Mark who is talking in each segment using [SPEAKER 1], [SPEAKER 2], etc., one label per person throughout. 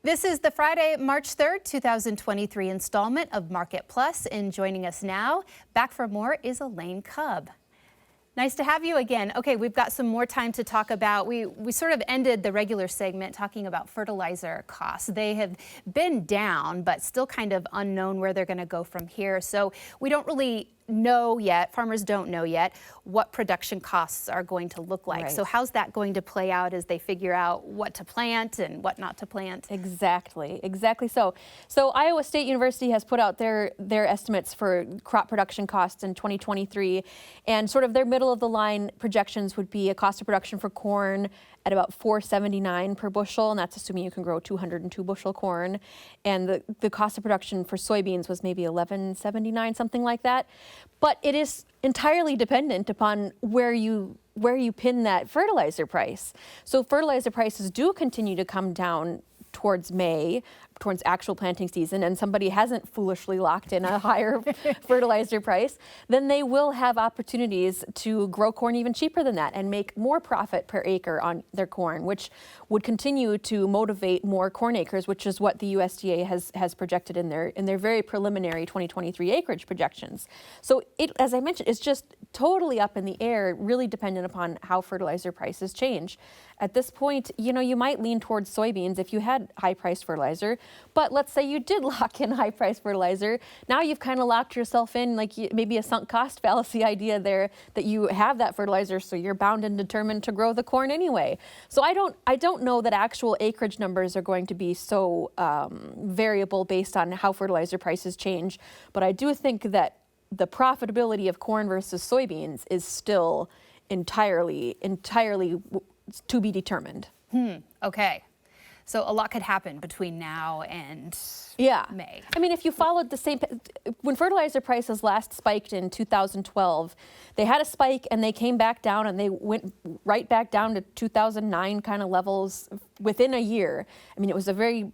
[SPEAKER 1] This is the Friday, March 3rd, 2023 installment of Market Plus, and joining us now, back for more, is Elaine Kub. Nice to have you again. Okay, we've got some more time to talk about. We sort of ended the regular segment talking about fertilizer costs. They have been down, but still kind of unknown where they're going to go from here. So we don't really know yet, farmers don't know yet, what production costs are going to look like. Right. So how's that going to play out as they figure out what to plant and what not to plant?
[SPEAKER 2] Exactly. So Iowa State University has put out their estimates for crop production costs in 2023, and sort of their middle of the line projections would be a cost of production for corn at about $4.79 per bushel, and that's assuming you can grow 202 bushel corn. And the cost of production for soybeans was maybe $11.79, something like that. But it is entirely dependent upon where you pin that fertilizer price. So fertilizer prices do continue to come down towards May, towards actual planting season, and somebody hasn't foolishly locked in a higher fertilizer price, then they will have opportunities to grow corn even cheaper than that and make more profit per acre on their corn, which would continue to motivate more corn acres, which is what the USDA has projected in their very preliminary 2023 acreage projections. So it, as I mentioned, it's just totally up in the air, really dependent upon how fertilizer prices change. At this point, you might lean towards soybeans if you had high-priced fertilizer, but let's say you did lock in high-priced fertilizer. Now you've kind of locked yourself in, like maybe a sunk cost fallacy idea there, that you have that fertilizer, so you're bound and determined to grow the corn anyway. So I don't know that actual acreage numbers are going to be so variable based on how fertilizer prices change, but I do think that the profitability of corn versus soybeans is still entirely to be determined.
[SPEAKER 1] Okay. So a lot could happen between now and May.
[SPEAKER 2] I mean, if you followed the same, when fertilizer prices last spiked in 2012, they had a spike and they came back down and they went right back down to 2009 kind of levels within a year. I mean, it was a very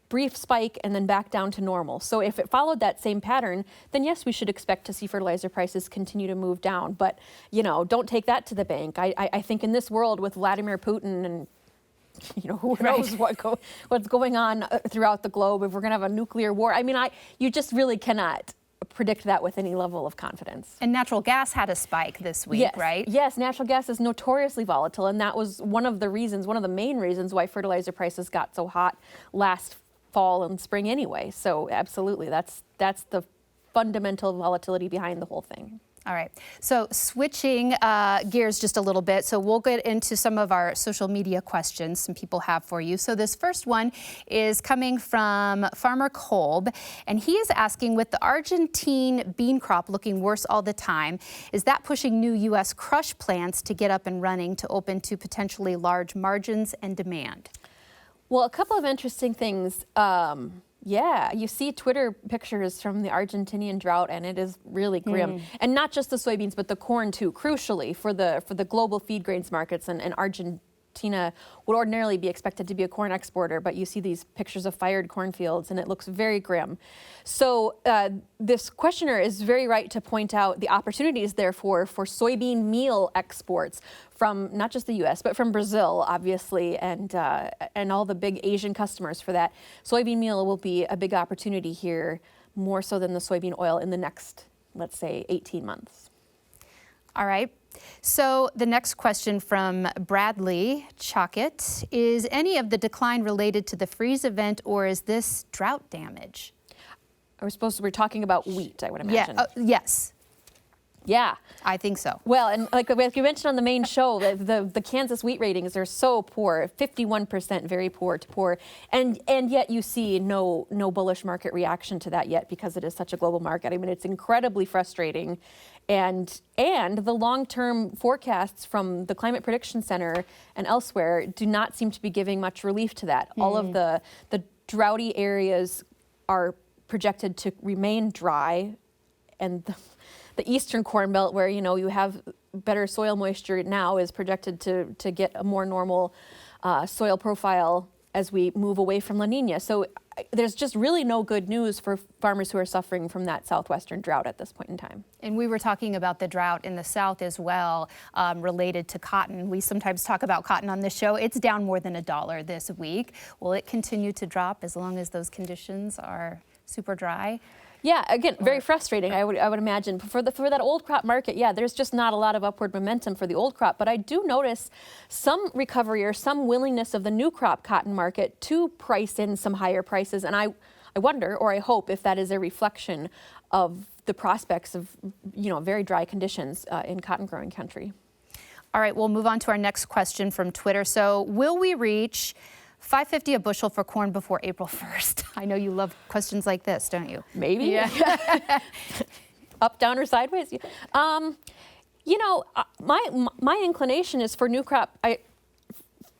[SPEAKER 2] brief spike and then back down to normal. So if it followed that same pattern, then yes, we should expect to see fertilizer prices continue to move down. But, don't take that to the bank. I think in this world with Vladimir Putin and who knows what's going on throughout the globe, if we're going to have a nuclear war. I mean, you just really cannot predict that with any level of confidence.
[SPEAKER 1] And natural gas had a spike this week, right?
[SPEAKER 2] Yes, natural gas is notoriously volatile, and that was one of the main reasons why fertilizer prices got so hot last fall and spring anyway. So absolutely, that's the fundamental volatility behind the whole thing.
[SPEAKER 1] All right, so switching gears just a little bit, so we'll get into some of our social media questions some people have for you. So this first one is coming from Farmer Kolb, and he is asking, with the Argentine bean crop looking worse all the time, is that pushing new U.S. crush plants to get up and running to open to potentially large margins and demand?
[SPEAKER 2] Well, a couple of interesting things. You see Twitter pictures from the Argentinian drought, and it is really grim. And not just the soybeans, but the corn too, crucially, for the global feed grains markets. And Argentina would ordinarily be expected to be a corn exporter, but you see these pictures of fired cornfields, and it looks very grim. So this questioner is very right to point out the opportunities, therefore, for soybean meal exports from not just the U.S., but from Brazil, obviously, and all the big Asian customers for that. Soybean meal will be a big opportunity here, more so than the soybean oil in the next, let's say, 18 months.
[SPEAKER 1] All right. So the next question from Bradley Chalkett is, any of the decline related to the freeze event, or is this drought damage?
[SPEAKER 2] We're talking about wheat, I would imagine.
[SPEAKER 1] Yes.
[SPEAKER 2] Yeah,
[SPEAKER 1] I think so.
[SPEAKER 2] Well, and like you mentioned on the main show, the Kansas wheat ratings are so poor, 51% very poor to poor, and yet you see no bullish market reaction to that yet because it is such a global market. I mean, it's incredibly frustrating, and the long-term forecasts from the Climate Prediction Center and elsewhere do not seem to be giving much relief to that. All of the droughty areas are projected to remain dry, and the eastern corn belt, where you have better soil moisture now, is projected to get a more normal soil profile as we move away from La Nina. So there's just really no good news for farmers who are suffering from that southwestern drought at this point in time.
[SPEAKER 1] And we were talking about the drought in the South as well, related to cotton. We sometimes talk about cotton on this show. It's down more than $1 this week. Will it continue to drop as long as those conditions are super dry?
[SPEAKER 2] Yeah, again, very frustrating, I would imagine. For that old crop market, yeah, there's just not a lot of upward momentum for the old crop. But I do notice some recovery or some willingness of the new crop cotton market to price in some higher prices. And I wonder, or I hope, if that is a reflection of the prospects of, very dry conditions in cotton growing country.
[SPEAKER 1] All right, we'll move on to our next question from Twitter. So, will we reach $5.50 a bushel for corn before April 1st? I know you love questions like this, don't you?
[SPEAKER 2] Maybe.
[SPEAKER 1] Yeah.
[SPEAKER 2] Up, down, or sideways? My inclination is for new crop.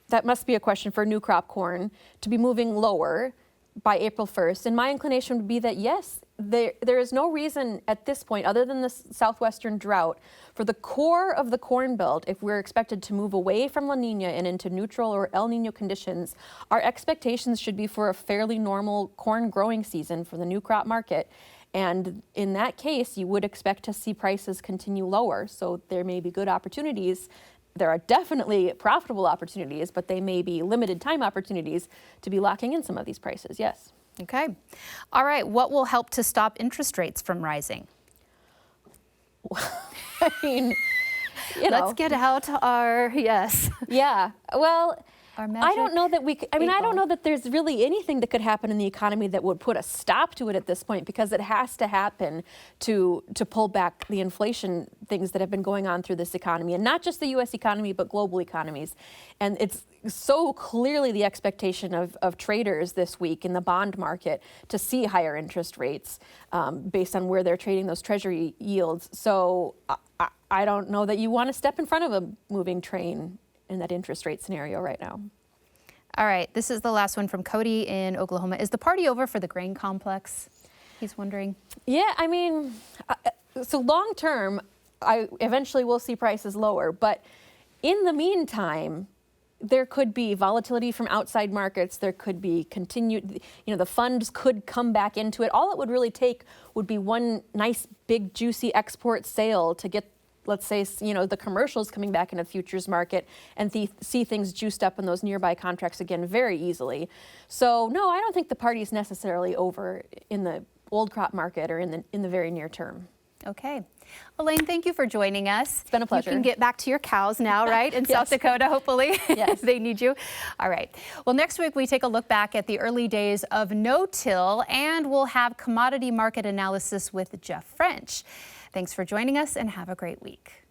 [SPEAKER 2] That must be a question for new crop corn to be moving lower by April 1st. And my inclination would be that yes, there is no reason at this point, other than the southwestern drought, for the core of the corn belt, if we're expected to move away from La Nina and into neutral or El Nino conditions, our expectations should be for a fairly normal corn growing season for the new crop market. And in that case, you would expect to see prices continue lower. So there may be good opportunities. There are definitely profitable opportunities, but they may be limited time opportunities to be locking in some of these prices, yes.
[SPEAKER 1] Okay. All right, what will help to stop interest rates from rising?
[SPEAKER 2] I mean,
[SPEAKER 1] Let's get out our, yes.
[SPEAKER 2] Yeah, well,
[SPEAKER 1] Our
[SPEAKER 2] I don't know that I don't know that there's really anything that could happen in the economy that would put a stop to it at this point, because it has to happen to pull back the inflation things that have been going on through this economy, and not just the U.S. economy, but global economies. And it's so clearly the expectation of traders this week in the bond market to see higher interest rates based on where they're trading those treasury yields. So I don't know that you want to step in front of a moving train in that interest rate scenario right now.
[SPEAKER 1] All right, this is the last one from Cody in Oklahoma. Is the party over for the grain complex? He's wondering.
[SPEAKER 2] Yeah, I mean, so long term, I eventually will see prices lower, but in the meantime, there could be volatility from outside markets. There could be continued, the funds could come back into it. All it would really take would be one nice, big, juicy export sale to get, let's say, the commercials coming back into the futures market and see things juiced up in those nearby contracts again very easily. So no, I don't think the party is necessarily over in the old crop market or in the very near term.
[SPEAKER 1] Okay. Elaine, thank you for joining us.
[SPEAKER 2] It's been a pleasure.
[SPEAKER 1] You can get back to your cows now, right? In South Dakota, hopefully.
[SPEAKER 2] Yes.
[SPEAKER 1] They need you. All right. Well, next week we take a look back at the early days of no-till, and we'll have commodity market analysis with Jeff French. Thanks for joining us, and have a great week.